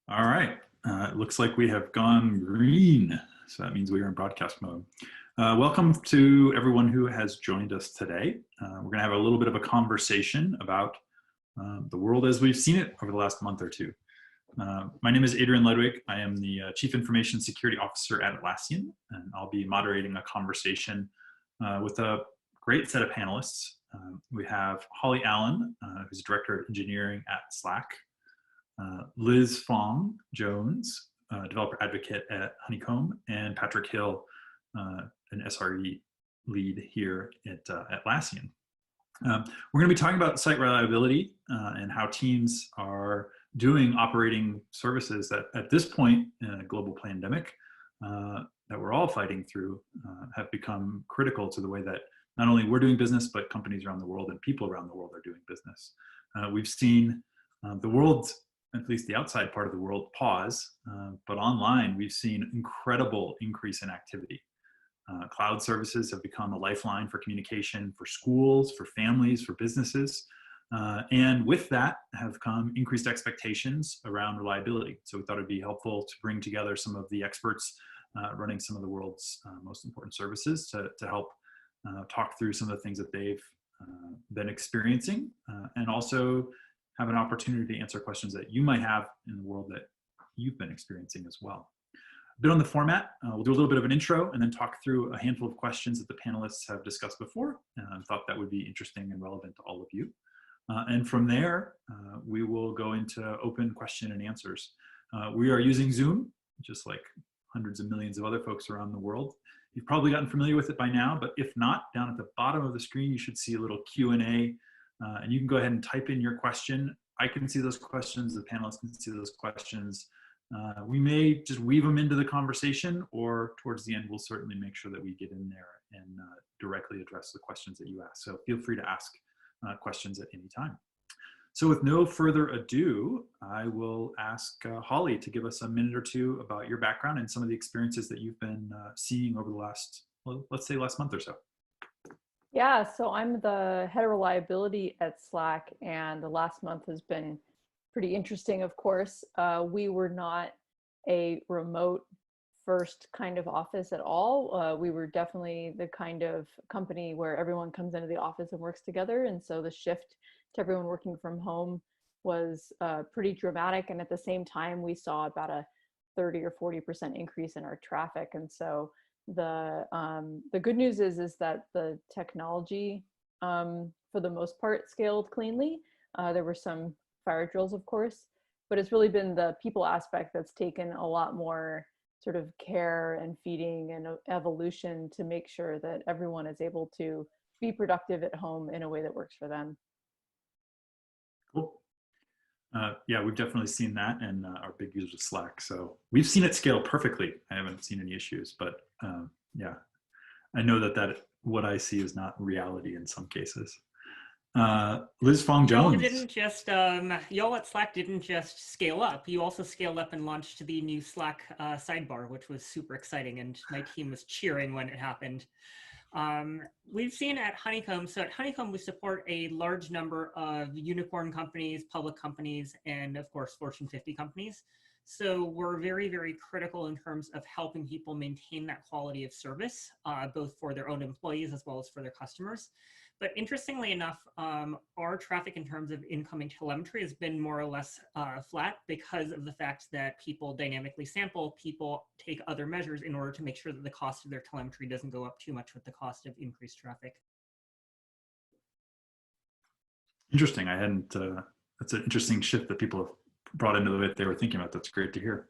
All right. It looks like we have gone green. So that means we are in broadcast mode. Welcome to everyone who has joined us today. We're going to have a little bit of a conversation about the world as we've seen it over the last month or two. My name is Adrian Ludwig. I am the Chief Information Security Officer at Atlassian, and I'll be moderating a conversation with a great set of panelists. We have Holly Allen, who's Director of Engineering at Slack, Liz Fong Jones, developer advocate at Honeycomb, and Patrick Hill, an SRE lead here at Atlassian. We're going to be talking about site reliability and how teams are doing operating services that at this point in a global pandemic that we're all fighting through have become critical to the way that not only we're doing business, but companies around the world and people around the world are doing business. We've seen the world, at least the outside part of the world, pause, but online we've seen incredible increase in activity. Cloud services have become a lifeline for communication for schools, for families, for businesses. And with that have come increased expectations around reliability. So we thought it'd be helpful to bring together some of the experts running some of the world's most important services to help talk through some of the things that they've been experiencing and also have an opportunity to answer questions that you might have in the world that you've been experiencing as well. A bit on the format, we'll do a little bit of an intro and then talk through a handful of questions that the panelists have discussed before and thought that would be interesting and relevant to all of you. And from there, we will go into open question and answers. We are using Zoom, just like hundreds of millions of other folks around the world. You've probably gotten familiar with it by now, but if not, down at the bottom of the screen, you should see a little Q&A, and you can go ahead and type in your question. I can see those questions, the panelists can see those questions. We may just weave them into the conversation, or towards the end, we'll certainly make sure that we get in there and directly address the questions that you ask. So feel free to ask questions at any time. So with no further ado, I will ask Holly to give us a minute or two about your background and some of the experiences that you've been seeing over the last, well, let's say last month or so. Yeah, so I'm the head of reliability at Slack, and the last month has been pretty interesting, of course. We were not a remote first kind of office at all. We were definitely the kind of company where everyone comes into the office and works together. And so the shift to everyone working from home was pretty dramatic. And at the same time, we saw about a 30 or 40% increase in our traffic. And so the good news is that the technology, for the most part, scaled cleanly. There were some fire drills, of course, but it's really been the people aspect that's taken a lot more sort of care and feeding and evolution to make sure that everyone is able to be productive at home in a way that works for them. Cool. Yeah, we've definitely seen that and are big users of Slack. So we've seen it scale perfectly. I haven't seen any issues, but yeah, I know that what I see is not reality in some cases. Liz Fong Jones. Y'all didn't just, y'all at Slack didn't just scale up. You also scaled up and launched the new Slack sidebar, which was super exciting, and my team was cheering when it happened. We've seen at Honeycomb, so at Honeycomb we support a large number of unicorn companies, public companies, and of course Fortune 50 companies. So we're very, very critical in terms of helping people maintain that quality of service, both for their own employees as well as for their customers. But interestingly enough, our traffic in terms of incoming telemetry has been more or less flat because of the fact that people dynamically sample, people take other measures in order to make sure that the cost of their telemetry doesn't go up too much with the cost of increased traffic. Interesting. I hadn't, that's an interesting shift that people have brought into the way they were thinking about. That's great to hear.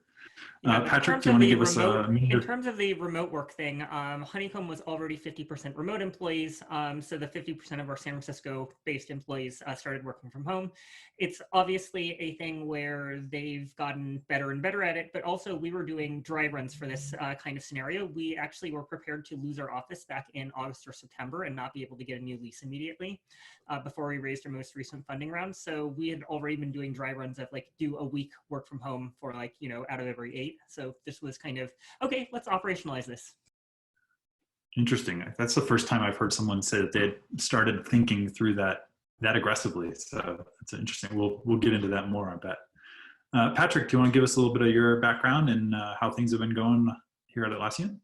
Patrick, do you want to give us in terms of the remote work thing, Honeycomb was already 50% remote employees. So the 50% of our San Francisco-based employees started working from home. It's obviously a thing where they've gotten better and better at it, but also we were doing dry runs for this kind of scenario. We actually were prepared to lose our office back in August or September and not be able to get a new lease immediately before we raised our most recent funding round. So we had already been doing dry runs of like do a week work from home for like, you know, out of every 8. So this was kind of, okay, let's operationalize this. Interesting. That's the first time I've heard someone say that they had started thinking through that aggressively. So it's interesting. We'll get into that more, I bet. Patrick, do you want to give us a little bit of your background and how things have been going here at Atlassian?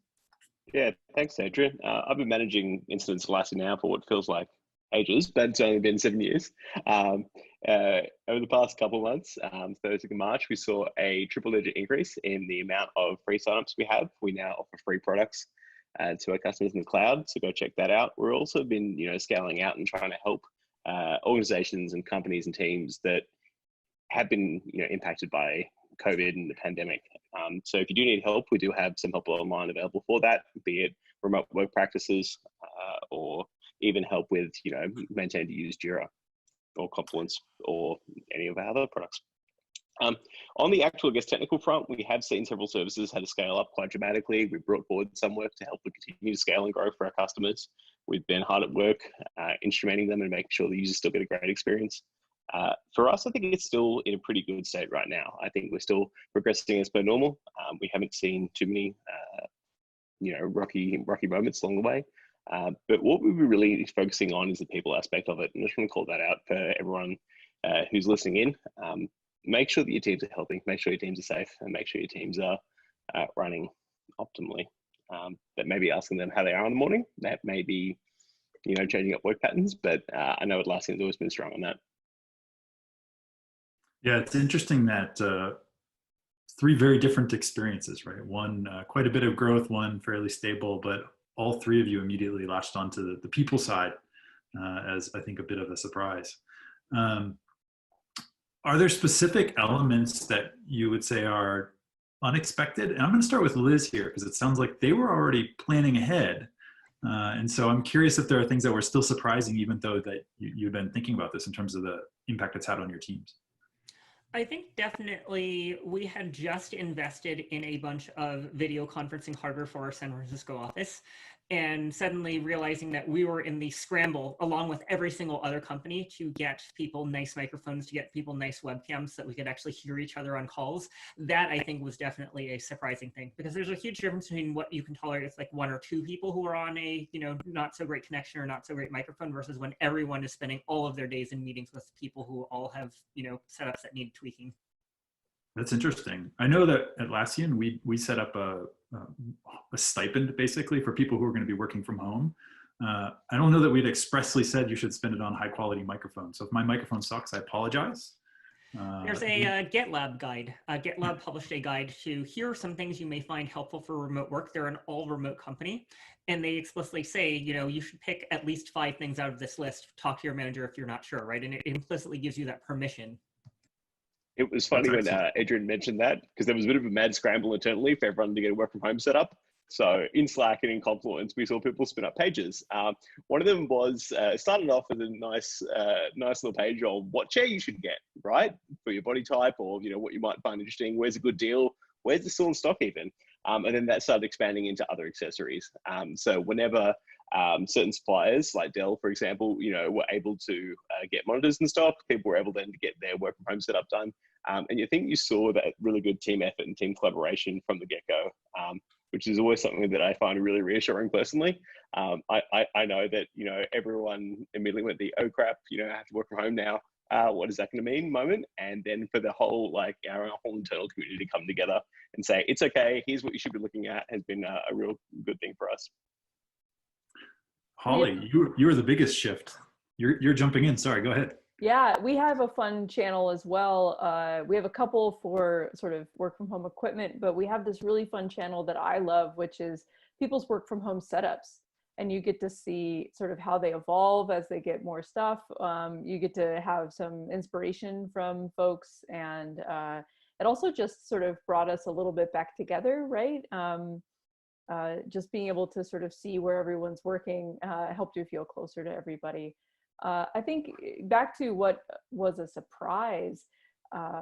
Yeah, thanks, Adrian. I've been managing incidents Atlassian now for what feels like ages, but it's only been 7 years. Um, Over the past couple of months, 30th of March, we saw a triple-digit increase in the amount of free signups we have. We now offer free products to our customers in the cloud, so go check that out. We're also been, scaling out and trying to help organizations and companies and teams that have been, impacted by COVID and the pandemic. So if you do need help, we do have some help online available for that, be it remote work practices or even help with, maintain to use Jira or Confluence or any of our other products. On the actual, technical front, we have seen several services had to scale up quite dramatically. We've brought forward some work to help them continue to scale and grow for our customers. We've been hard at work instrumenting them and making sure the users still get a great experience. For us, I think it's still in a pretty good state right now. I think we're still progressing as per normal. We haven't seen too many, rocky moments along the way. But what we were really focusing on is the people aspect of it. And I just want to call that out for everyone who's listening in. Make sure that your teams are healthy, make sure your teams are safe, and make sure your teams are running optimally. But maybe asking them how they are in the morning, that may be, changing up work patterns, but I know Atlassian's always been strong on that. Yeah, it's interesting that three very different experiences, right? One, quite a bit of growth, one fairly stable, but all three of you immediately latched onto the people side as I think a bit of a surprise. Are there specific elements that you would say are unexpected? And I'm going to start with Liz here because it sounds like they were already planning ahead. And so I'm curious if there are things that were still surprising, even though that you've been thinking about this in terms of the impact it's had on your teams. I think definitely we had just invested in a bunch of video conferencing hardware for our San Francisco office, and suddenly realizing that we were in the scramble along with every single other company to get people nice microphones, to get people nice webcams so that we could actually hear each other on calls. That I think was definitely a surprising thing, because there's a huge difference between what you can tolerate with like one or two people who are on a, not so great connection or not so great microphone versus when everyone is spending all of their days in meetings with people who all have, setups that need tweaking. That's interesting. I know that at Atlassian, we set up a stipend basically for people who are going to be working from home. I don't know that we'd expressly said you should spend it on high quality microphones. So if my microphone sucks, I apologize. There's a GitLab guide. GitLab published a guide to here are some things you may find helpful for remote work. They're an all remote company. And they explicitly say, you should pick at least 5 things out of this list. Talk to your manager if you're not sure, right? And it implicitly gives you that permission. It was funny when Adrian mentioned that, because there was a bit of a mad scramble internally for everyone to get a work from home set up. So in Slack and in Confluence, we saw people spin up pages. One of them was started off with a nice little page of what chair you should get, right, for your body type, or what you might find interesting. Where's a good deal? Where's the still in stock even? And then that started expanding into other accessories. So whenever certain suppliers like Dell, for example, were able to get monitors in stock, people were able then to get their work from home setup done. And you think you saw that really good team effort and team collaboration from the get-go, which is always something that I find really reassuring personally. I know that, everyone immediately went oh crap, I have to work from home now. What is that going to mean moment? And then for the whole, our whole internal community to come together and say, it's okay, here's what you should be looking at, has been a real good thing for us. Holly, you were the biggest shift. You're jumping in. Sorry, go ahead. Yeah, we have a fun channel as well. We have a couple for sort of work from home equipment, but we have this really fun channel that I love, which is people's work from home setups. And you get to see sort of how they evolve as they get more stuff. You get to have some inspiration from folks, and it also just sort of brought us a little bit back together, right? Just being able to sort of see where everyone's working helped you feel closer to everybody. I think back to what was a surprise,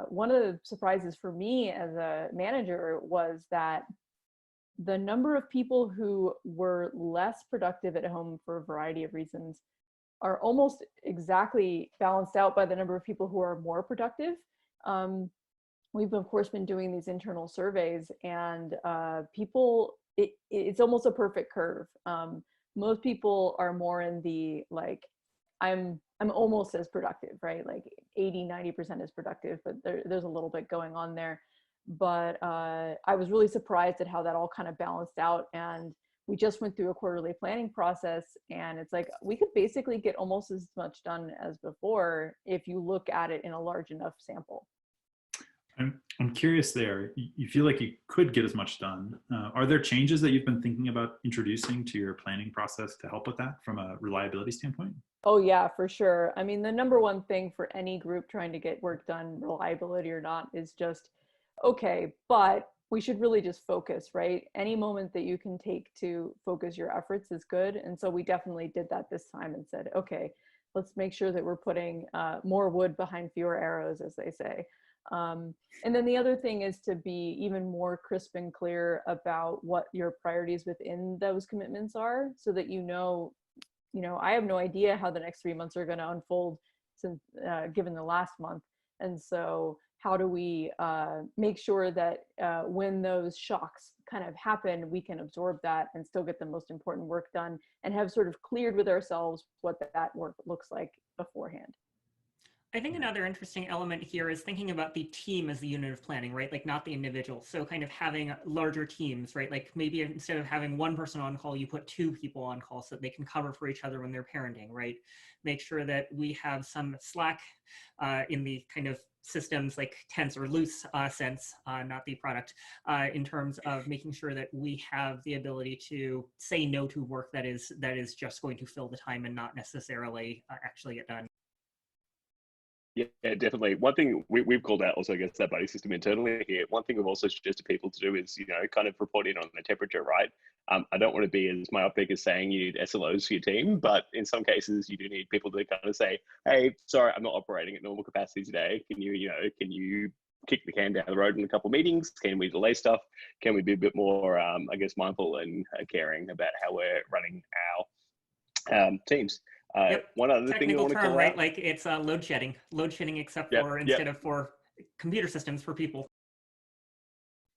one of the surprises for me as a manager was that the number of people who were less productive at home for a variety of reasons are almost exactly balanced out by the number of people who are more productive. We've of course been doing these internal surveys, and people, it's almost a perfect curve. Most people are more in the I'm almost as productive, right? Like 80-90% as productive, but there's a little bit going on there. But I was really surprised at how that all kind of balanced out. And we just went through a quarterly planning process, and it's like we could basically get almost as much done as before if you look at it in a large enough sample. I'm curious there. You feel like you could get as much done. Are there changes that you've been thinking about introducing to your planning process to help with that from a reliability standpoint? Oh yeah, for sure. I mean, the number one thing for any group trying to get work done, reliability or not, is just, okay, but we should really just focus, right? Any moment that you can take to focus your efforts is good. And so we definitely did that this time and said, okay, let's make sure that we're putting more wood behind fewer arrows, as they say. And then the other thing is to be even more crisp and clear about what your priorities within those commitments are, so that I have no idea how the next 3 months are going to unfold since given the last month. And so how do we make sure that when those shocks kind of happen, we can absorb that and still get the most important work done and have sort of cleared with ourselves what that work looks like beforehand. I think another interesting element here is thinking about the team as the unit of planning, right? Like not the individual. So kind of having larger teams, right? Like maybe instead of having one person on call, you put two people on call so that they can cover for each other when they're parenting, right? Make sure that we have some slack in the kind of systems like tense or loose sense, not the product, in terms of making sure that we have the ability to say no to work that is just going to fill the time and not necessarily actually get done. Yeah, definitely. One thing we've called out also, I guess, that buddy system internally here. One thing we've also suggested people to do is, kind of report in on the temperature, right? I don't want to be as myopic as saying you need SLOs for your team, but in some cases you do need people to kind of say, hey, sorry, I'm not operating at normal capacity today. Can you kick the can down the road in a couple of meetings? Can we delay stuff? Can we be a bit more, I guess, mindful and caring about how we're running our teams? Yep. One other Technical thing I want to term, call right? out. Like it's load shedding except Yep, for yep. instead of for computer systems for people.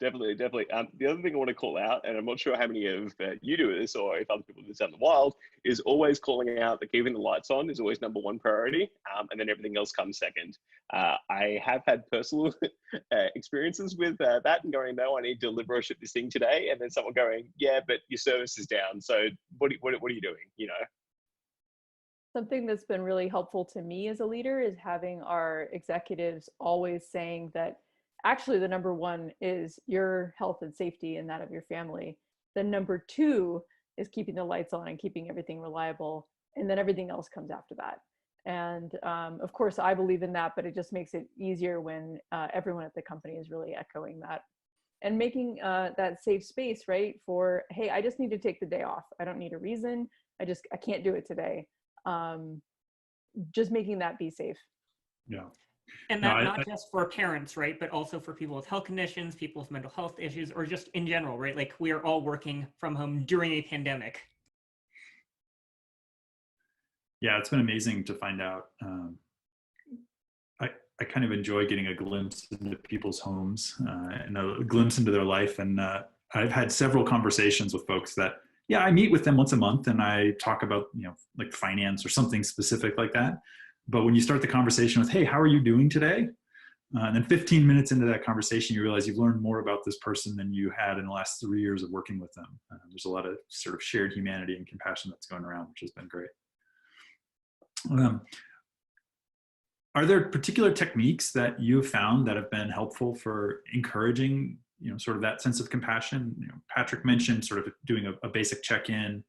Definitely. The other thing I want to call out, and I'm not sure how many of you do this or if other people do this out in the wild, is always calling out that keeping the lights on is always number one priority, and then everything else comes second. I have had personal experiences with that and going, no, I need to deliver or ship this thing today, and then someone going, yeah, but your service is down, so what are you doing? Something that's been really helpful to me as a leader is having our executives always saying that actually the number one is your health and safety and that of your family. The number two is keeping the lights on and keeping everything reliable. And then everything else comes after that. And of course, I believe in that, but it just makes it easier when everyone at the company is really echoing that. And making that safe space, right? For, hey, I just need to take the day off. I don't need a reason. I can't do it today. Just making that be safe. Yeah. And that not just for parents, right? But also for people with health conditions, people with mental health issues, or just in general, right? Like we are all working from home during a pandemic. Yeah, it's been amazing to find out. I kind of enjoy getting a glimpse into people's homes and a glimpse into their life. And I've had several conversations with folks that, yeah, I meet with them once a month and I talk about, like finance or something specific like that. But when you start the conversation with, hey, how are you doing today? And then 15 minutes into that conversation, you realize you've learned more about this person than you had in the last 3 years of working with them. There's a lot of sort of shared humanity and compassion that's going around, which has been great. Are there particular techniques that you've found that have been helpful for encouraging, sort of that sense of compassion? Patrick mentioned sort of doing a basic check-in.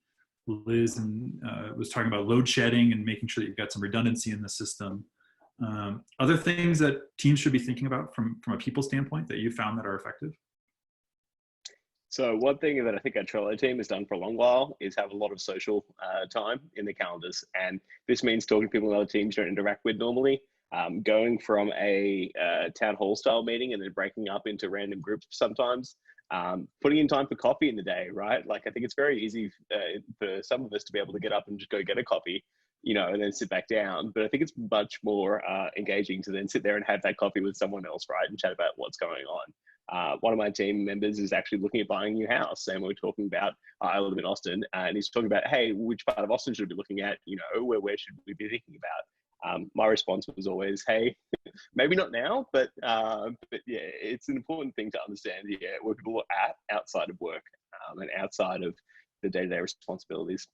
Liz was talking about load shedding and making sure that you've got some redundancy in the system. Other things that teams should be thinking about from a people standpoint that you found that are effective? So one thing that I think our Trello team has done for a long while is have a lot of social time in the calendars. And this means talking to people in other teams you don't interact with normally, going from a town hall style meeting and then breaking up into random groups sometimes, putting in time for coffee in the day, right? Like I think it's very easy for some of us to be able to get up and just go get a coffee, and then sit back down. But I think it's much more engaging to then sit there and have that coffee with someone else, right? And chat about what's going on. One of my team members is actually looking at buying a new house, and we're talking about, I live in Austin, and he's talking about, hey, which part of Austin should we be looking at? You know, where should we be thinking about? My response was always, hey, maybe not now, but yeah, it's an important thing to understand, yeah, where people are at outside of work and outside of the day-to-day responsibilities.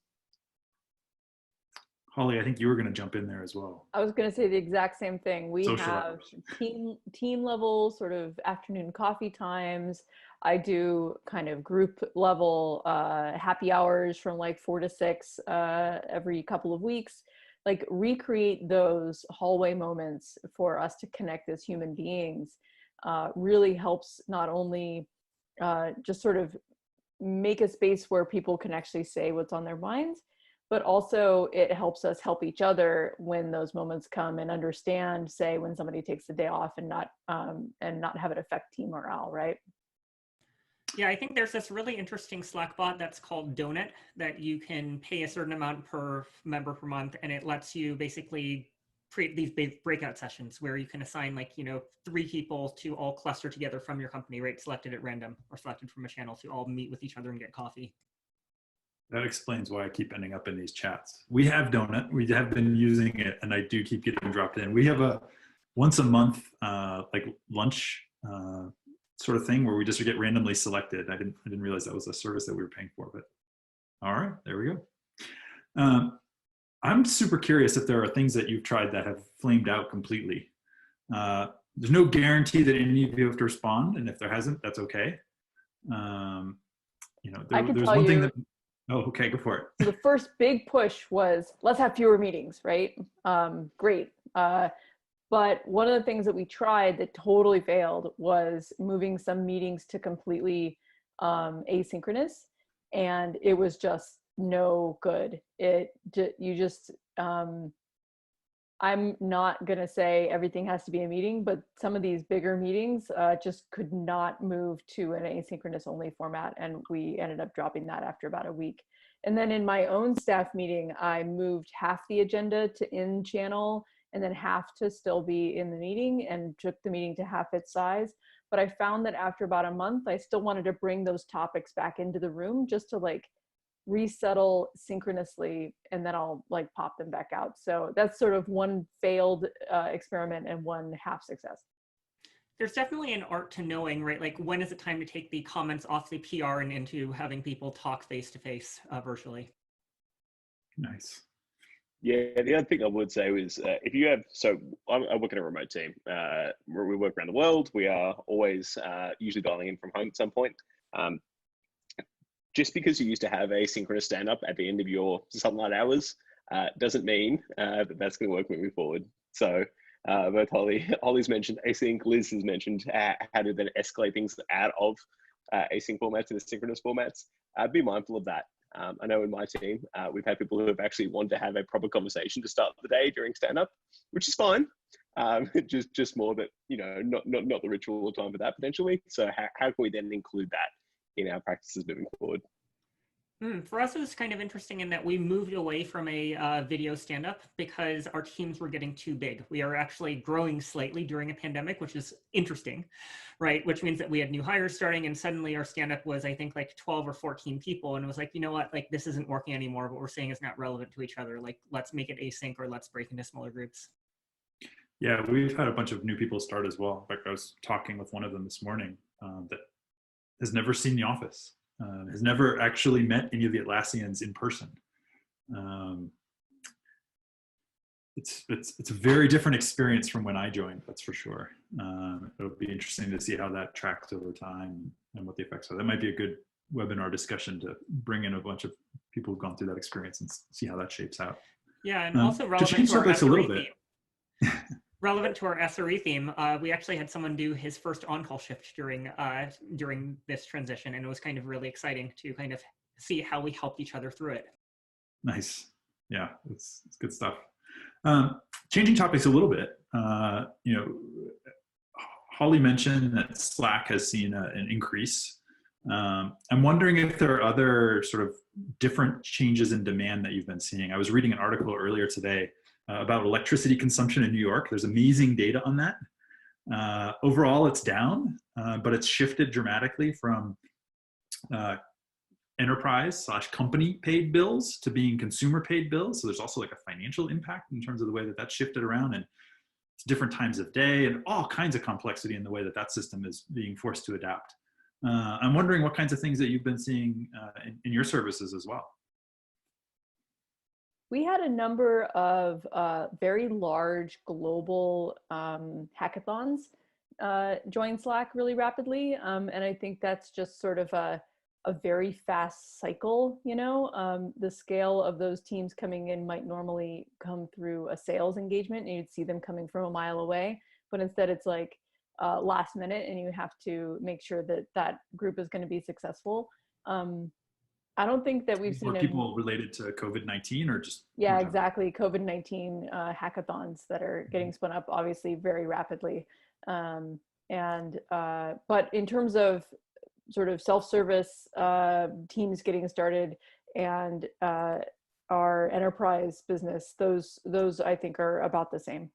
Holly, I think you were going to jump in there as well. I was going to say the exact same thing. We Social have hours. team level sort of afternoon coffee times. I do kind of group level happy hours from like 4 to 6 every couple of weeks. Like recreate those hallway moments for us to connect as human beings really helps not only just sort of make a space where people can actually say what's on their minds, but also it helps us help each other when those moments come and understand, say, when somebody takes the day off and not have it affect team morale, right? Yeah, I think there's this really interesting Slack bot that's called Donut that you can pay a certain amount per member per month, and it lets you basically create these big breakout sessions where you can assign 3 people to all cluster together from your company, right? Selected at random or selected from a channel to all meet with each other and get coffee. That explains why I keep ending up in these chats. We have Donut. We have been using it, and I do keep getting dropped in. We have a once a month like lunch sort of thing where we just get randomly selected. I didn't realize that was a service that we were paying for, but all right, there we go. I'm super curious if there are things that you've tried that have flamed out completely. There's no guarantee that any of you have to respond, and if there hasn't, that's okay. There's one thing that. Oh, okay, go for it. The first big push was let's have fewer meetings, right? Great. But one of the things that we tried that totally failed was moving some meetings to completely asynchronous, and it was just no good. I'm not gonna say everything has to be a meeting, but some of these bigger meetings just could not move to an asynchronous only format, and we ended up dropping that after about a week. And then in my own staff meeting, I moved half the agenda to in channel and then half to still be in the meeting, and took the meeting to half its size. But I found that after about a month, I still wanted to bring those topics back into the room just to like resettle synchronously, and then I'll like pop them back out. So that's sort of one failed experiment and one half success. There's definitely an art to knowing, right? Like when is it time to take the comments off the PR and into having people talk face-to-face virtually? Nice. Yeah, the other thing I would say is if you have, so I work in a remote team. We work around the world. We are always usually dialing in from home at some point. Just because you used to have asynchronous stand-up at the end of your sunlight hours doesn't mean that that's going to work moving forward. So both Holly's mentioned async, Liz has mentioned how to then escalate things out of async formats into synchronous formats. Be mindful of that. I know in my team, we've had people who have actually wanted to have a proper conversation to start the day during stand-up, which is fine. Just more that, not the ritual or time for that potentially. So how can we then include that in our practices moving forward? For us, it was kind of interesting in that we moved away from a video stand-up because our teams were getting too big. We are actually growing slightly during a pandemic, which is interesting, right? Which means that we had new hires starting, and suddenly our stand-up was, I think, like 12 or 14 people. And it was like, you know what, like this isn't working anymore. What we're saying is not relevant to each other. Like, let's make it async, or let's break into smaller groups. Yeah, we've had a bunch of new people start as well. In fact, I was talking with one of them this morning that has never seen The Office. Has never actually met any of the Atlassians in person. It's a very different experience from when I joined, that's for sure. It'll be interesting to see how that tracks over time and what the effects are. That might be a good webinar discussion to bring in a bunch of people who've gone through that experience and see how that shapes out. Yeah, and also relevant to our SRE theme. Relevant to our SRE theme, we actually had someone do his first on-call shift during this transition, and it was kind of really exciting to kind of see how we helped each other through it. Nice. Yeah, it's good stuff. Changing topics a little bit, Holly mentioned that Slack has seen an increase. I'm wondering if there are other sort of different changes in demand that you've been seeing. I was reading an article earlier today about electricity consumption in New York. There's amazing data on that. Overall, it's down, but it's shifted dramatically from enterprise/company paid bills to being consumer paid bills. So there's also like a financial impact in terms of the way that that's shifted around, and it's different times of day and all kinds of complexity in the way that that system is being forced to adapt. I'm wondering what kinds of things that you've been seeing in your services as well. We had a number of very large global hackathons join Slack really rapidly. And I think that's just sort of a very fast cycle, you know. The scale of those teams coming in might normally come through a sales engagement and you'd see them coming from a mile away, but instead it's like last minute and you have to make sure that that group is going to be successful. I don't think that we've seen people related to COVID-19 or just yeah, exactly. COVID-19 hackathons that are getting spun up obviously very rapidly. But in terms of sort of self-service teams getting started and our enterprise business, those I think are about the same.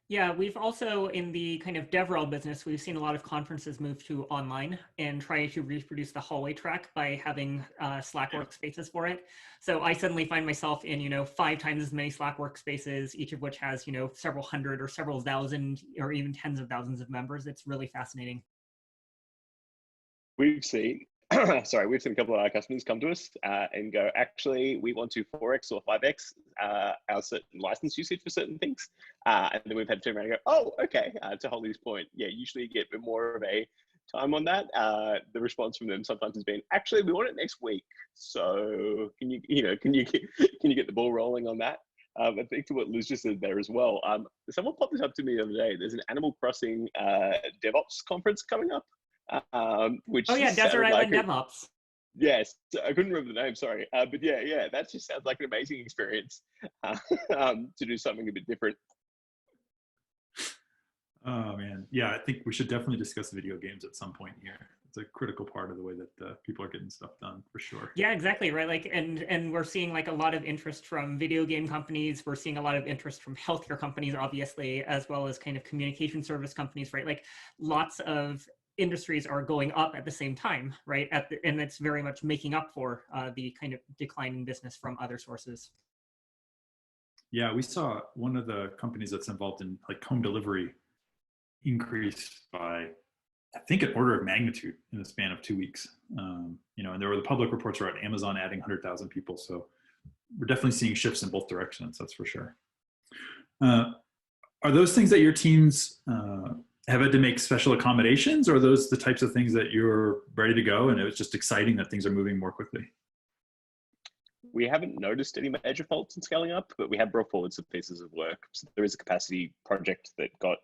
Yeah, we've also, in the kind of DevRel business, we've seen a lot of conferences move to online and try to reproduce the hallway track by having Slack workspaces for it. So I suddenly find myself in, 5 times as many Slack workspaces, each of which has, several hundred or several thousand or even tens of thousands of members. It's really fascinating. We've seen a couple of our customers come to us and go, actually, we want to 4x or 5x our certain license usage for certain things. And then we've had to turn around and go, oh, okay, to Holly's point, yeah, usually you get a bit more of a time on that. The response from them sometimes has been, actually, we want it next week. So can you get the ball rolling on that? I think to what Liz just said there as well, someone popped this up to me the other day. There's an Animal Crossing DevOps conference coming up. Which Desert Island DevOps. Yes, I couldn't remember the name, sorry. But yeah, that just sounds like an amazing experience to do something a bit different. Oh man, yeah, I think we should definitely discuss video games at some point here. It's a critical part of the way that people are getting stuff done, for sure. Yeah, exactly, right. Like, and we're seeing like a lot of interest from video game companies. We're seeing a lot of interest from healthcare companies, obviously, as well as kind of communication service companies, right? Like, lots of industries are going up at the same time, right? And it's very much making up for the kind of decline in business from other sources. Yeah, we saw one of the companies that's involved in like home delivery increase by, I think, an order of magnitude in the span of 2 weeks. And there were the public reports around Amazon adding 100,000 people. So we're definitely seeing shifts in both directions, that's for sure. Are those things that your teams have had to make special accommodations, or are those the types of things that you're ready to go and it was just exciting that things are moving more quickly? We haven't noticed any major faults in scaling up, but we have brought forward some pieces of work. So there is a capacity project that got,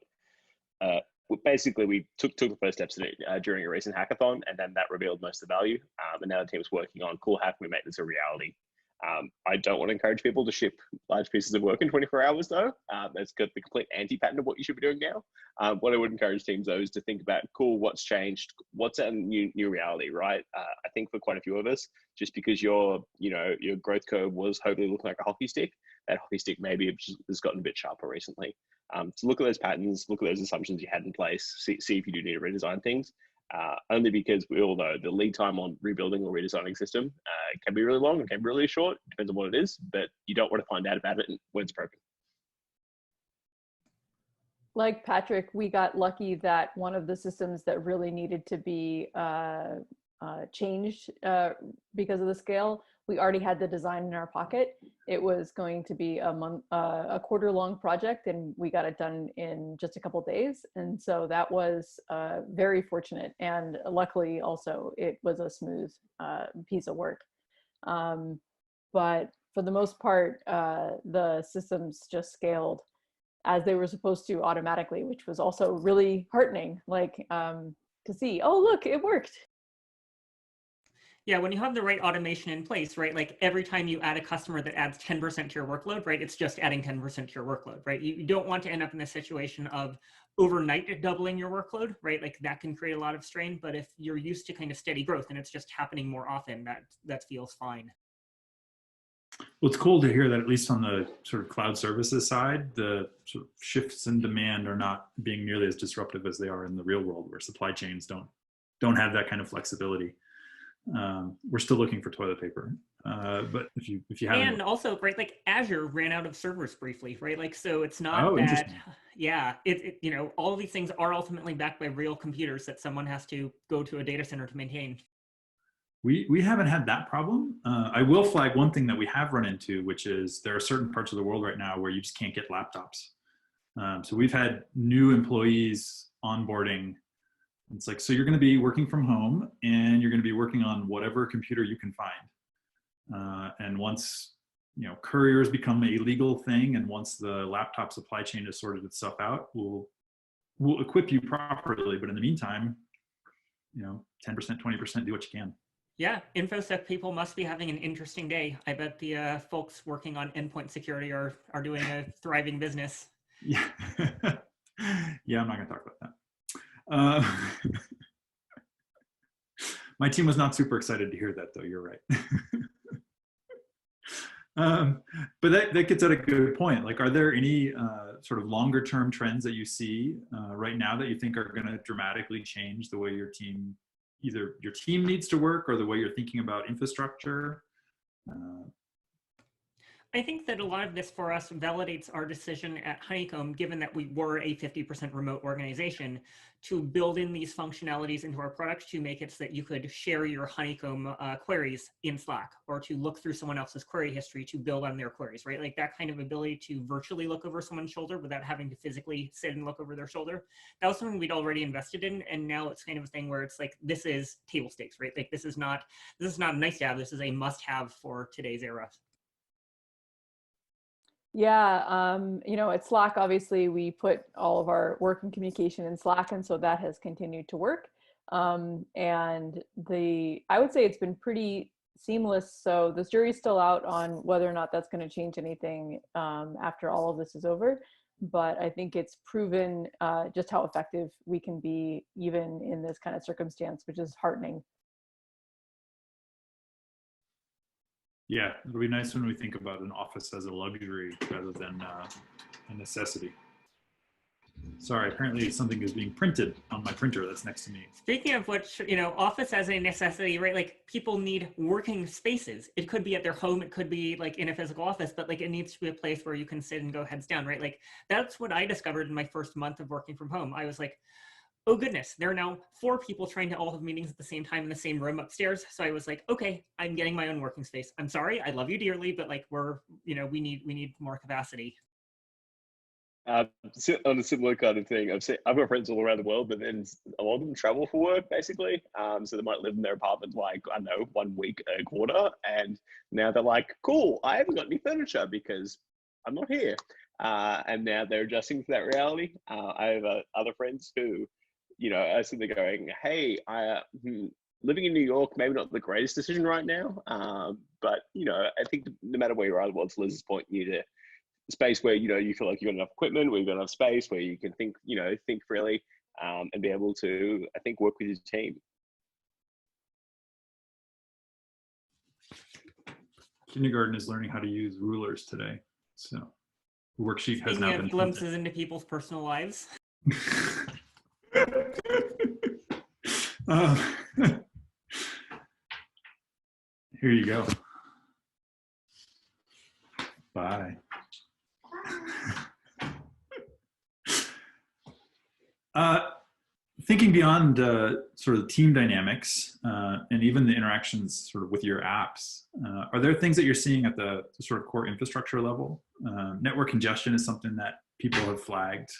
basically we took the first steps in it during a recent hackathon, and then that revealed most of the value. And now the team's working on, cool, how can we make this a reality? I don't want to encourage people to ship large pieces of work in 24 hours though. That's got the complete anti-pattern of what you should be doing now. What I would encourage teams though is to think about, cool, what's changed? What's a new reality, right? I think for quite a few of us, just because your growth curve was hopefully looking like a hockey stick, that hockey stick maybe has gotten a bit sharper recently. So look at those patterns, look at those assumptions you had in place, see if you do need to redesign things. Only because we all know the lead time on rebuilding or redesigning system can be really long and can be really short, depends on what it is, but you don't want to find out about it when it's broken. Like Patrick, we got lucky that one of the systems that really needed to be changed because of the scale, we already had the design in our pocket. It was going to be a quarter-long project, and we got it done in just a couple of days. And so that was very fortunate. And luckily, also, it was a smooth piece of work. But for the most part, the systems just scaled as they were supposed to automatically, which was also really heartening, like to see, oh, look, it worked. Yeah, when you have the right automation in place, right? Like every time you add a customer that adds 10% to your workload, right? It's just adding 10% to your workload, right? You don't want to end up in a situation of overnight doubling your workload, right? Like that can create a lot of strain, but if you're used to kind of steady growth and it's just happening more often, that feels fine. Well, it's cool to hear that at least on the sort of cloud services side, the sort of shifts in demand are not being nearly as disruptive as they are in the real world, where supply chains don't have that kind of flexibility. We're still looking for toilet paper, but if you haven't, And also, right, like Azure ran out of servers briefly, right? Like, so it's not oh, that, interesting. yeah, you know, all of these things are ultimately backed by real computers that someone has to go to a data center to maintain. We haven't had that problem. I will flag one thing that we have run into, which is there are certain parts of the world right now where you just can't get laptops. So we've had new employees onboarding. It's like, so you're going to be working from home and you're going to be working on whatever computer you can find. And once, you know, couriers become a legal thing, and once the laptop supply chain has sorted itself out, we'll equip you properly. But in the meantime, you know, 10%, 20%, do what you can. Yeah, InfoSec people must be having an interesting day. I bet the folks working on endpoint security are doing a thriving business. Yeah. Yeah, I'm not going to talk about that. My team was not super excited to hear that, though. You're right. But that gets at a good point. Like, are there any sort of longer term trends that you see right now that you think are going to dramatically change the way your team, either your team needs to work or the way you're thinking about infrastructure? I think that a lot of this for us validates our decision at Honeycomb, given that we were a 50% remote organization, to build in these functionalities into our product to make it so that you could share your Honeycomb queries in Slack, or to look through someone else's query history to build on their queries, right? Like that kind of ability to virtually look over someone's shoulder without having to physically sit and look over their shoulder. That was something we'd already invested in, and now it's kind of a thing where it's like, this is table stakes, right? Like this is not nice to have, this is a must have for today's era. Yeah, you know, at Slack, obviously, we put all of our work and communication in Slack, and so that has continued to work. And I would say it's been pretty seamless. So the jury's still out on whether or not that's going to change anything after all of this is over. But I think it's proven just how effective we can be, even in this kind of circumstance, which is heartening. Yeah, it'll be nice when we think about an office as a luxury rather than a necessity. Sorry, apparently something is being printed on my printer that's next to me. Speaking of which, you know, office as a necessity, right? Like people need working spaces. It could be at their home, it could be like in a physical office, but like it needs to be a place where you can sit and go heads down, right? Like that's what I discovered in my first month of working from home. I was like, oh goodness, there are now 4 people trying to all have meetings at the same time in the same room upstairs. So I was like, okay, I'm getting my own working space. I'm sorry, I love you dearly, but like we need more capacity. So on a similar kind of thing, I've got friends all around the world, but then a lot of them travel for work, basically. So they might live in their apartment like, I don't know, 1 week a quarter, and now they're like, cool, I haven't got any furniture because I'm not here. And now they're adjusting to that reality. I have other friends who, you know, are sitting there going, hey, living in New York, maybe not the greatest decision right now, but, you know, I think no matter where you are in the world, to Liz's point, you need a space where, you know, you feel like you've got enough equipment, where you've got enough space, where you can think, you know, think freely, and be able to, I think, work with your team. Kindergarten is learning how to use rulers today. So the worksheet has now been glimpses into people's personal lives. Here you go. Bye. Thinking beyond sort of team dynamics and even the interactions sort of with your apps, are there things that you're seeing at the sort of core infrastructure level? Network congestion is something that people have flagged.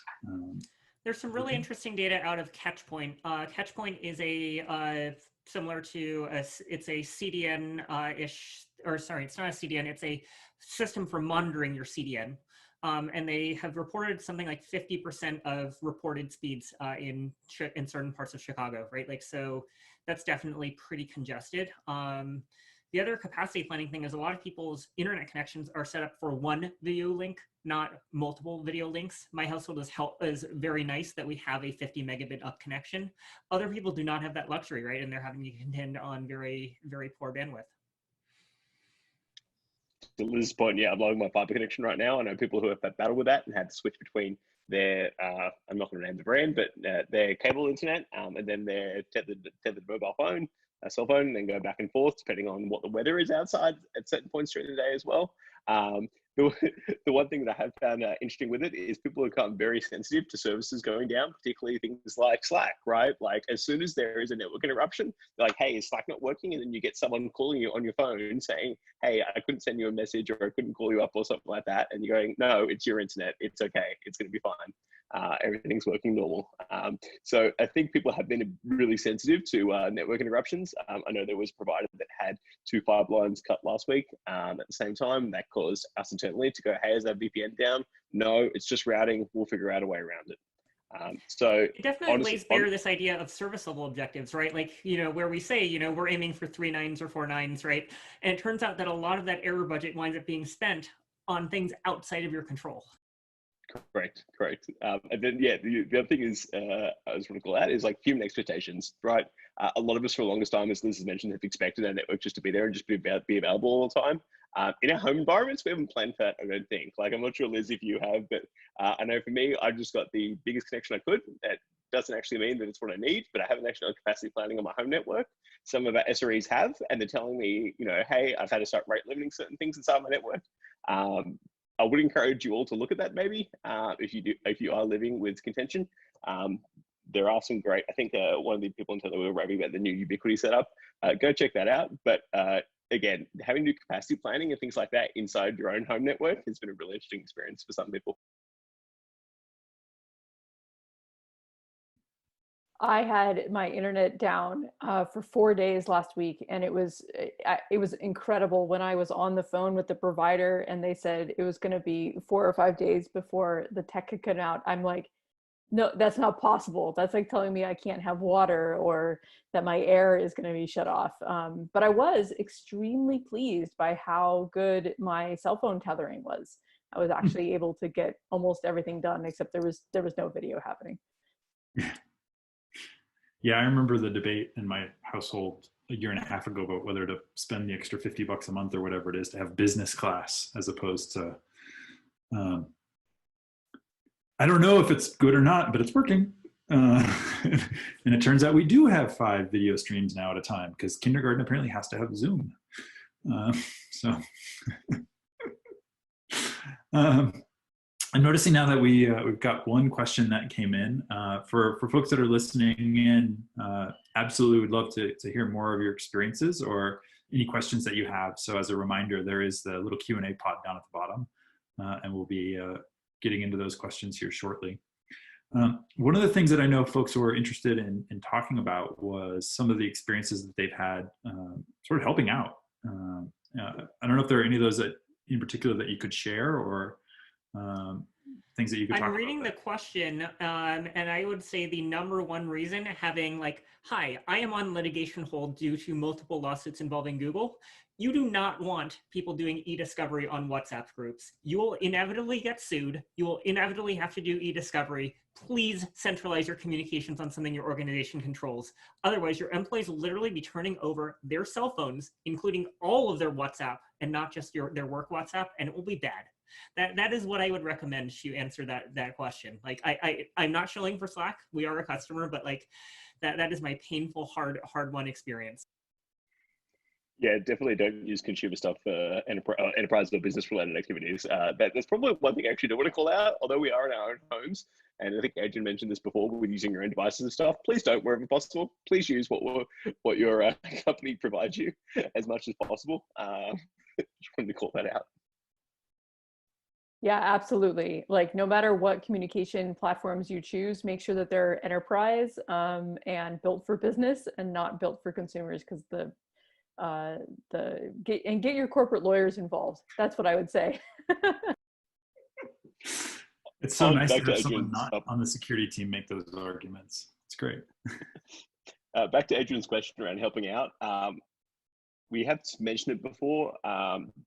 There's some really interesting data out of Catchpoint. Catchpoint is a similar to it's a CDN-ish, or sorry, it's not a CDN. It's a system for monitoring your CDN. And they have reported something like 50% of reported speeds in certain parts of Chicago, right? Like, so that's definitely pretty congested. The other capacity planning thing is a lot of people's internet connections are set up for one video link, not multiple video links. My household is very nice that we have a 50 megabit up connection. Other people do not have that luxury, right? And they're having to contend on very, very poor bandwidth. to Liz's point, yeah, I'm logging my fiber connection right now. I know people who have battled with that and had to switch between their, I'm not going to name the brand, but their cable internet and then their tethered mobile phone, cell phone, and then go back and forth depending on what the weather is outside at certain points during the day as well. The one thing that I have found interesting with it is people become very sensitive to services going down, particularly things like Slack, right? Like as soon as there is a network interruption, they're like, hey, is Slack not working? And then you get someone calling you on your phone saying, hey, I couldn't send you a message or I couldn't call you up or something like that. And you're going, no, it's your internet. It's okay. It's going to be fine. Everything's working normal. So I think people have been really sensitive to network interruptions. I know there was a provider that had 2 fiber lines cut last week at the same time. That caused us internally to go, hey, is that VPN down? No, it's just routing. We'll figure out a way around it. So it definitely lays bare this idea of service level objectives, right? Like, where we say, we're aiming for 3 nines or 4 nines, right? And it turns out that a lot of that error budget winds up being spent on things outside of your control. Correct. And then, yeah, the other thing is, I was going to call out is like human expectations, right? A lot of us for the longest time, as Liz has mentioned, have expected our network just to be there and just be available all the time. In our home environments, we haven't planned for that, I don't think. Like, I'm not sure, Liz, if you have, but I know for me, I've just got the biggest connection I could. That doesn't actually mean that it's what I need, but I haven't actually done capacity planning on my home network. Some of our SREs have, and they're telling me, hey, I've had to start rate limiting certain things inside my network. I would encourage you all to look at that maybe if you are living with contention. There are some great, I think one of the people in Tether were raving about the new Ubiquity setup. Go check that out. But again, having to do capacity planning and things like that inside your own home network has been a really interesting experience for some people. I had my internet down for 4 days last week, and it was incredible when I was on the phone with the provider and they said it was going to be 4 or 5 days before the tech could come out. I'm like, no, that's not possible. That's like telling me I can't have water or that my air is going to be shut off. But I was extremely pleased by how good my cell phone tethering was. I was actually able to get almost everything done, except there was no video happening. Yeah, I remember the debate in my household a year and a half ago about whether to spend the extra $50 a month or whatever it is to have business class as opposed to, I don't know if it's good or not, but it's working. And it turns out we do have 5 video streams now at a time because kindergarten apparently has to have Zoom. I'm noticing now that we've got one question that came in. For folks that are listening in, absolutely would love to hear more of your experiences or any questions that you have. So as a reminder, there is the little Q&A pod down at the bottom, and we'll be getting into those questions here shortly. One of the things that I know folks were interested in talking about was some of the experiences that they've had sort of helping out. I don't know if there are any of those that in particular that you could share or things that you could talk about. I'm reading the question, and I would say the number one reason having like, hi, I am on litigation hold due to multiple lawsuits involving Google. You do not want people doing e-discovery on WhatsApp groups. You will inevitably get sued. You will inevitably have to do e-discovery. Please centralize your communications on something your organization controls. Otherwise, your employees will literally be turning over their cell phones, including all of their WhatsApp and not just their work WhatsApp, and it will be bad. That is what I would recommend to answer that question. Like I'm not shilling for Slack. We are a customer, but like that is my painful, hard won experience. Yeah, definitely don't use consumer stuff for enterprise or business related activities. That's probably one thing I actually do want to call out, although we are in our own homes. And I think Adrian mentioned this before with using your own devices and stuff. Please don't wherever possible. Please use what your company provides you as much as possible. Just wanted to call that out. Yeah, absolutely. Like no matter what communication platforms you choose, make sure that they're enterprise and built for business and not built for consumers, because get your corporate lawyers involved. That's what I would say. It's so nice to have someone not on the security team make those arguments. It's great. Back to Adrian's question around helping out. We have mentioned it before,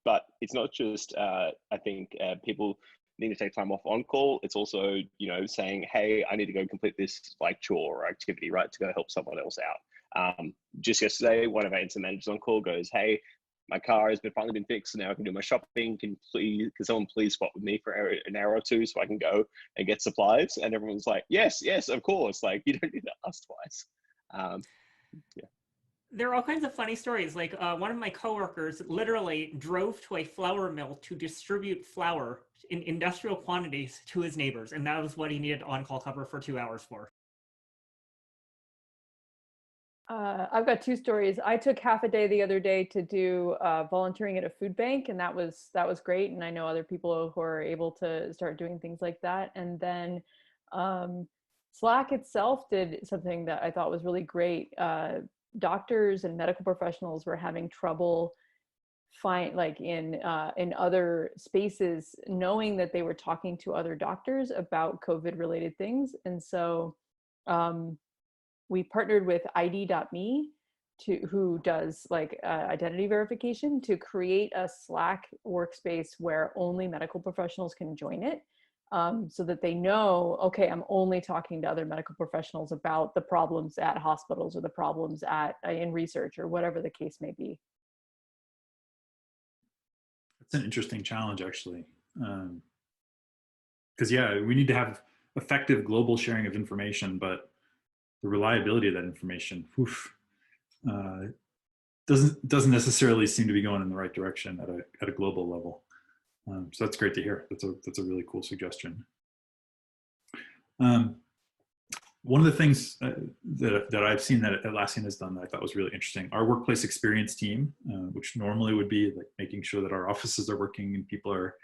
but it's not just, I think people need to take time off on call. It's also, saying, hey, I need to go complete this like chore or activity, right, to go help someone else out. Just yesterday, one of our incident managers on call goes, hey, my car has finally been fixed, so now I can do my shopping. Can someone please swap with me for an hour or two so I can go and get supplies? And everyone's like, yes, of course. Like, you don't need to ask twice. Yeah. There are all kinds of funny stories. Like one of my coworkers literally drove to a flour mill to distribute flour in industrial quantities to his neighbors, and that was what he needed on-call cover for 2 hours for. I've got two stories. I took half a day the other day to do volunteering at a food bank, and that was great. And I know other people who are able to start doing things like that. And then Slack itself did something that I thought was really great. Doctors and medical professionals were having trouble in other spaces, knowing that they were talking to other doctors about COVID related things. And so we partnered with ID.me who does identity verification, to create a Slack workspace where only medical professionals can join it. So that they know, okay, I'm only talking to other medical professionals about the problems at hospitals or the problems in research or whatever the case may be. It's an interesting challenge, actually. Because we need to have effective global sharing of information, but the reliability of that information doesn't necessarily seem to be going in the right direction at a global level. So that's great to hear. That's a really cool suggestion. One of the things that I've seen that Atlassian has done that I thought was really interesting, our workplace experience team, which normally would be like making sure that our offices are working and people are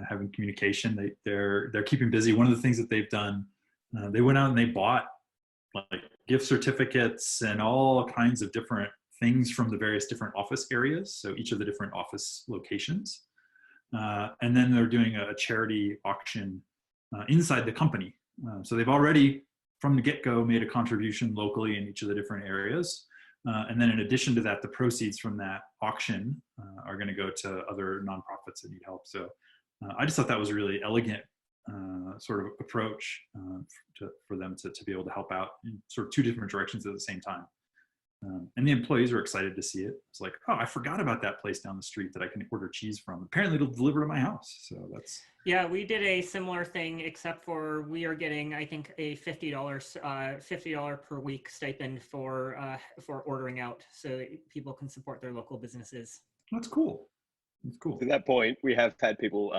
having communication, they're keeping busy. One of the things that they've done, they went out and they bought like gift certificates and all kinds of different things from the various different office areas, so each of the different office locations. And then they're doing a charity auction inside the company. So they've already, from the get-go, made a contribution locally in each of the different areas. And then in addition to that, the proceeds from that auction are going to go to other nonprofits that need help. So I just thought that was a really elegant sort of approach for them to be able to help out in sort of two different directions at the same time. And the employees were excited to see it. It's like, oh, I forgot about that place down the street that I can order cheese from. Apparently it'll deliver to my house. So that's... Yeah, we did a similar thing, except for we are getting, I think, a $50 per week stipend for ordering out, so people can support their local businesses. That's cool. That's cool. To that point, we have had people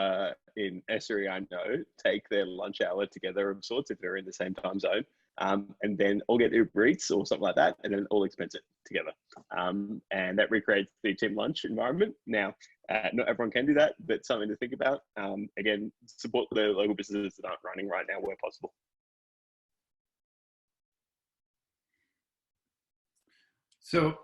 in Esri, I know, take their lunch hour together of sorts if they're in the same time zone, and then all get Uber Eats or something like that, and then all expense it together. And that recreates the team lunch environment. Now, not everyone can do that, but something to think about. Again, support the local businesses that aren't running right now where possible. So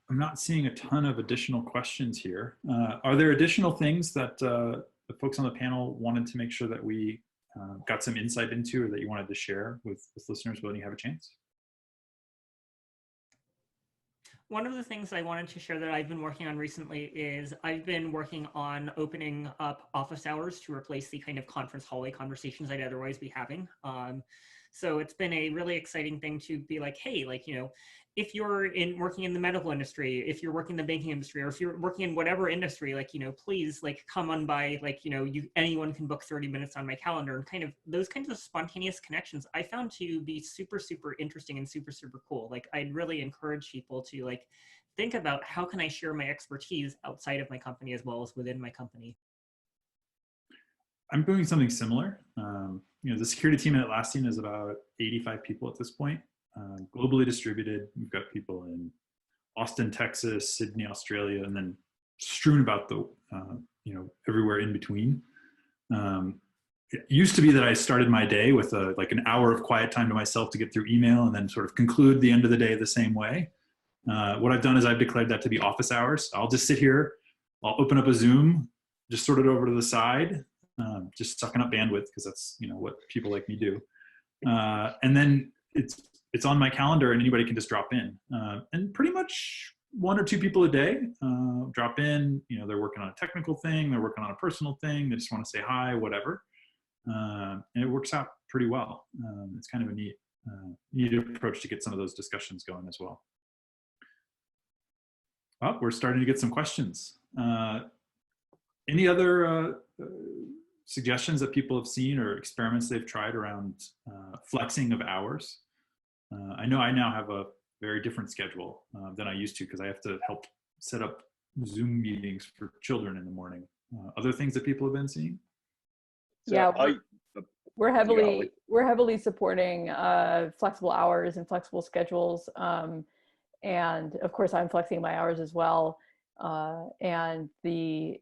I'm not seeing a ton of additional questions here. Are there additional things that the folks on the panel wanted to make sure that we got some insight into, or that you wanted to share with listeners when you have a chance? One of the things I wanted to share that I've been working on recently is I've been working on opening up office hours to replace the kind of conference hallway conversations I'd otherwise be having. So it's been a really exciting thing to be like, hey, like, you know, if you're working in the medical industry, if you're working in the banking industry, or if you're working in whatever industry, like, you know, please like come on by, like, you know, anyone can book 30 minutes on my calendar, and kind of those kinds of spontaneous connections I found to be super, super interesting and super, super cool. Like, I'd really encourage people to like think about how can I share my expertise outside of my company as well as within my company. I'm doing something similar. You know, the security team at Atlassian is about 85 people at this point, globally distributed. We've got people in Austin, Texas, Sydney, Australia, and then strewn about the, you know, everywhere in between. It used to be that I started my day with like an hour of quiet time to myself to get through email and then sort of conclude the end of the day the same way. What I've done is I've declared that to be office hours. I'll just sit here, I'll open up a Zoom, just sort it over to the side, just sucking up bandwidth, because that's, you know, what people like me do. And then it's on my calendar and anybody can just drop in. And pretty much 1 or 2 people a day drop in. You know, they're working on a technical thing, they're working on a personal thing, they just want to say hi, whatever. And it works out pretty well. It's kind of a neat approach to get some of those discussions going as well. Well, we're starting to get some questions. Any other suggestions that people have seen or experiments they've tried around flexing of hours? I know I now have a very different schedule than I used to because I have to help set up Zoom meetings for children in the morning. Other things that people have been seeing? So Yeah, we're heavily supporting flexible hours and flexible schedules. And of course, I'm flexing my hours as well. And the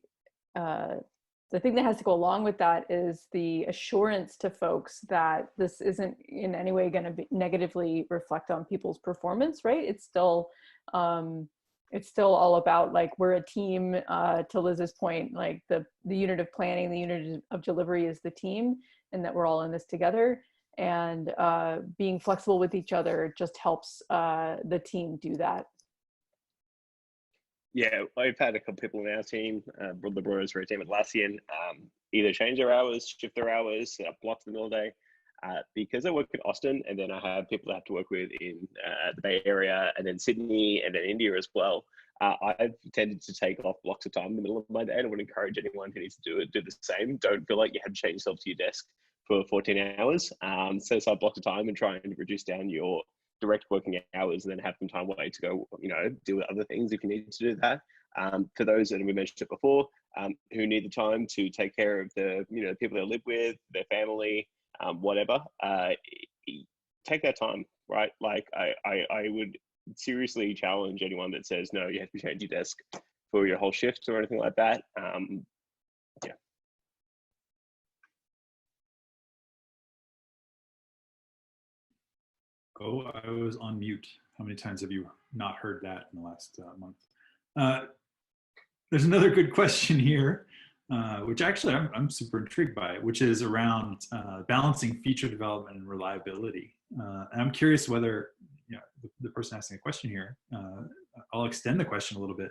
thing that has to go along with that is the assurance to folks that this isn't in any way going to negatively reflect on people's performance, right? It's still all about, like, we're a team, to Liz's point, like the unit of planning, the unit of delivery is the team, and that we're all in this together. And being flexible with each other just helps the team do that. Yeah, I've had a couple people in our team, the Brewers for a team at Atlassian, either change their hours, shift their hours, set up blocks in the middle of the day. Because I work in Austin, and then I have people I have to work with in the Bay Area, and then Sydney, and then India as well. I've tended to take off blocks of time in the middle of my day, and I would encourage anyone who needs to do the same. Don't feel like you have to change yourself to your desk for 14 hours. Set aside blocks of time and try and reduce down your direct working hours, and then have some time away to go, deal with other things if you need to do that. For those, and we mentioned it before, who need the time to take care of the people they live with, their family, whatever, take that time, right? Like I would seriously challenge anyone that says, no, you have to change your desk for your whole shift or anything like that. Yeah. Oh, I was on mute. How many times have you not heard that in the last month? There's another good question here, which actually I'm super intrigued by, which is around balancing feature development and reliability. And I'm curious whether, the person asking a question here, I'll extend the question a little bit.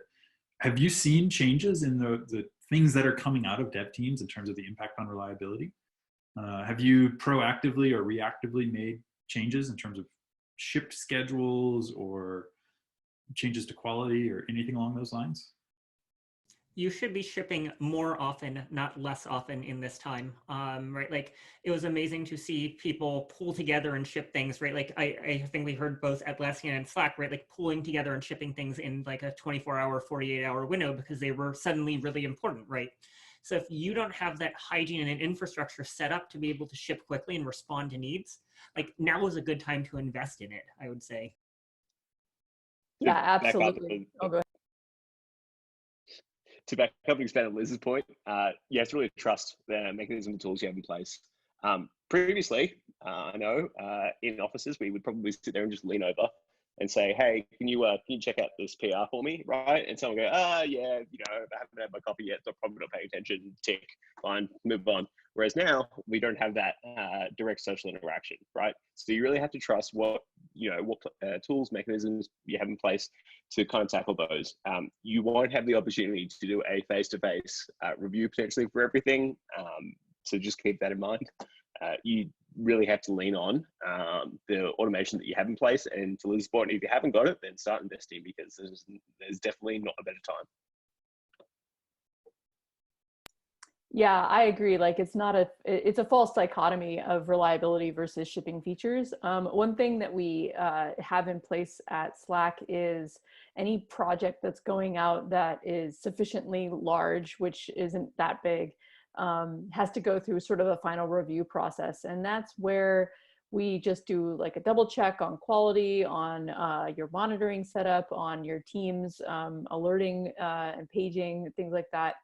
Have you seen changes in the things that are coming out of dev teams in terms of the impact on reliability? Have you proactively or reactively made changes in terms of ship schedules or changes to quality or anything along those lines? You should be shipping more often, not less often in this time, right? Like, it was amazing to see people pull together and ship things, right? Like, I think we heard both Atlassian and Slack, right? Like, pulling together and shipping things in like a 24-hour, 48-hour window because they were suddenly really important, right? So if you don't have that hygiene and infrastructure set up to be able to ship quickly and respond to needs, like, now is a good time to invest in it, I would say. Yeah, absolutely. Oh, go ahead. To back up and expand on Liz's point, you have to really trust the mechanism and tools you have in place. Previously, I know in offices, we would probably sit there and just lean over and say, hey, can you check out this PR for me, right? And someone go, yeah, I haven't had my coffee yet, so I'm probably not paying attention, tick, fine, move on. Whereas now, we don't have that direct social interaction, right? So you really have to trust what tools, mechanisms you have in place to kind of tackle those. You won't have the opportunity to do a face-to-face review potentially for everything, so just keep that in mind. You really have to lean on the automation that you have in place. And to Liz's point, if you haven't got it, then start investing, because there's definitely not a better time. Yeah, I agree. Like, it's a false dichotomy of reliability versus shipping features. One thing that we have in place at Slack is any project that's going out that is sufficiently large, which isn't that big, has to go through sort of a final review process. And that's where we just do like a double check on quality, on your monitoring setup, on your team's alerting and paging, things like that.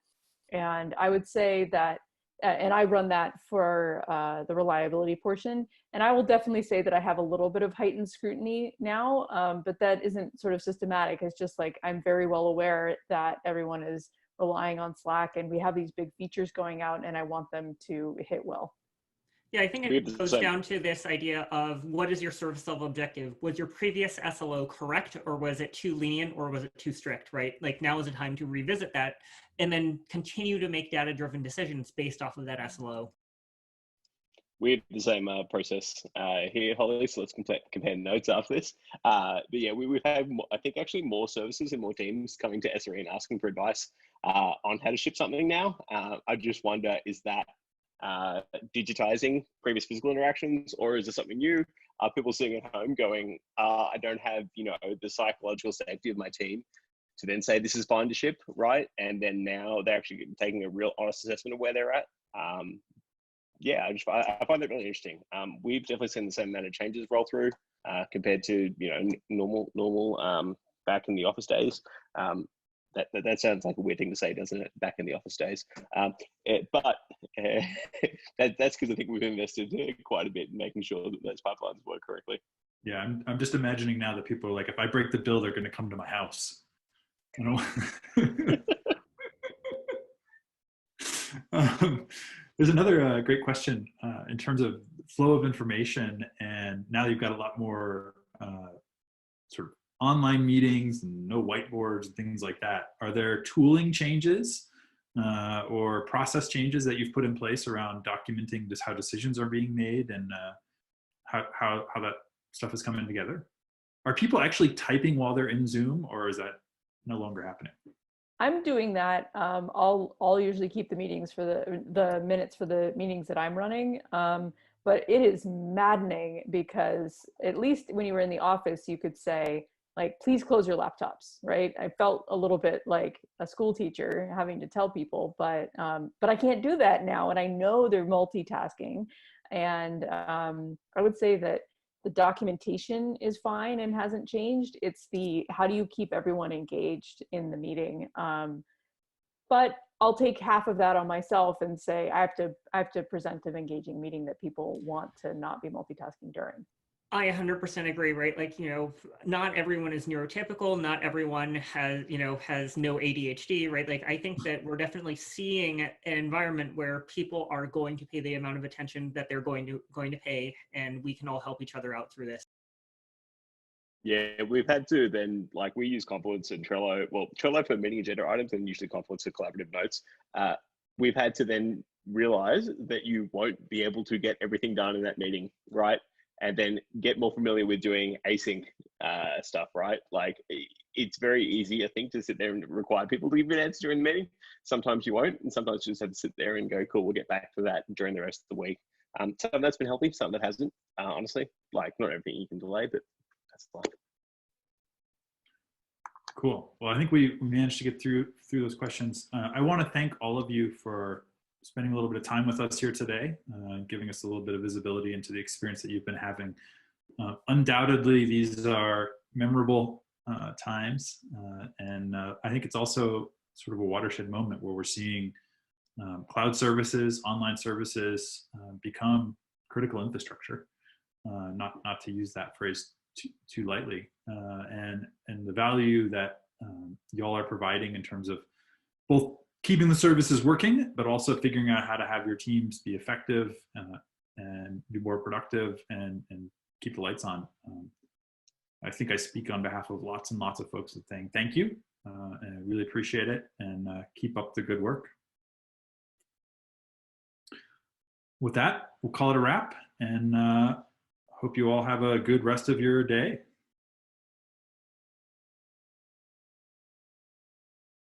And I would say that, and I run that for the reliability portion. And I will definitely say that I have a little bit of heightened scrutiny now, but that isn't sort of systematic. It's just like, I'm very well aware that everyone is relying on Slack and we have these big features going out and I want them to hit well. Yeah, I think it goes down to this idea of, what is your service level objective? Was your previous SLO correct, or was it too lenient, or was it too strict, right? Like, now is the time to revisit that and then continue to make data-driven decisions based off of that SLO. we have the same process here, Holly. So let's compare notes after this. But yeah, we've had, I think, actually more services and more teams coming to SRE and asking for advice on how to ship something now. I just wonder, is that digitizing previous physical interactions, or is it something new? Are people sitting at home going, I don't have, the psychological safety of my team to then say this is fine to ship, right? And then now they're actually taking a real honest assessment of where they're at. Yeah, I find that really interesting. We've definitely seen the same amount of changes roll through compared to normal back in the office days. That sounds like a weird thing to say, doesn't it? Back in the office days, but that's because I think we've invested quite a bit in making sure that those pipelines work correctly. Yeah, I'm just imagining now that people are like, if I break the bill, they're going to come to my house. There's another great question in terms of flow of information, and now you've got a lot more sort of online meetings and no whiteboards and things like that. Are there tooling changes or process changes that you've put in place around documenting just how decisions are being made and how that stuff is coming together? Are people actually typing while they're in Zoom, or is that no longer happening? I'm doing that. I'll usually keep the meetings for the minutes for the meetings that I'm running. But it is maddening because at least when you were in the office, you could say, like, please close your laptops, right? I felt a little bit like a school teacher having to tell people, but I can't do that now. And I know they're multitasking. And I would say that the documentation is fine and hasn't changed. It's the, how do you keep everyone engaged in the meeting? But I'll take half of that on myself and say, I have to present an engaging meeting that people want to not be multitasking during. I 100% agree, right? Like, not everyone is neurotypical. Not everyone has no ADHD, right? Like, I think that we're definitely seeing an environment where people are going to pay the amount of attention that they're going to pay, and we can all help each other out through this. Yeah, we've had to then, like, we use Confluence and Trello. Well, Trello for meeting agenda items and usually Confluence for collaborative notes. We've had to then realize that you won't be able to get everything done in that meeting, right? And then get more familiar with doing async stuff, right? Like, it's very easy, I think, to sit there and require people to give you an answer during the meeting. Sometimes you won't, and sometimes you just have to sit there and go, cool, we'll get back to that during the rest of the week. Some of that's been healthy, some that hasn't, honestly. Like, not everything you can delay, but that's fine. Cool. Well, I think we managed to get through those questions. I want to thank all of you for spending a little bit of time with us here today, giving us a little bit of visibility into the experience that you've been having. Undoubtedly, these are memorable times, and I think it's also sort of a watershed moment where we're seeing cloud services, online services become critical infrastructure, not to use that phrase too lightly, and the value that y'all are providing in terms of both keeping the services working, but also figuring out how to have your teams be effective and be more productive and keep the lights on. I think I speak on behalf of lots and lots of folks that saying thank you, and I really appreciate it, and keep up the good work. With that, we'll call it a wrap, and hope you all have a good rest of your day.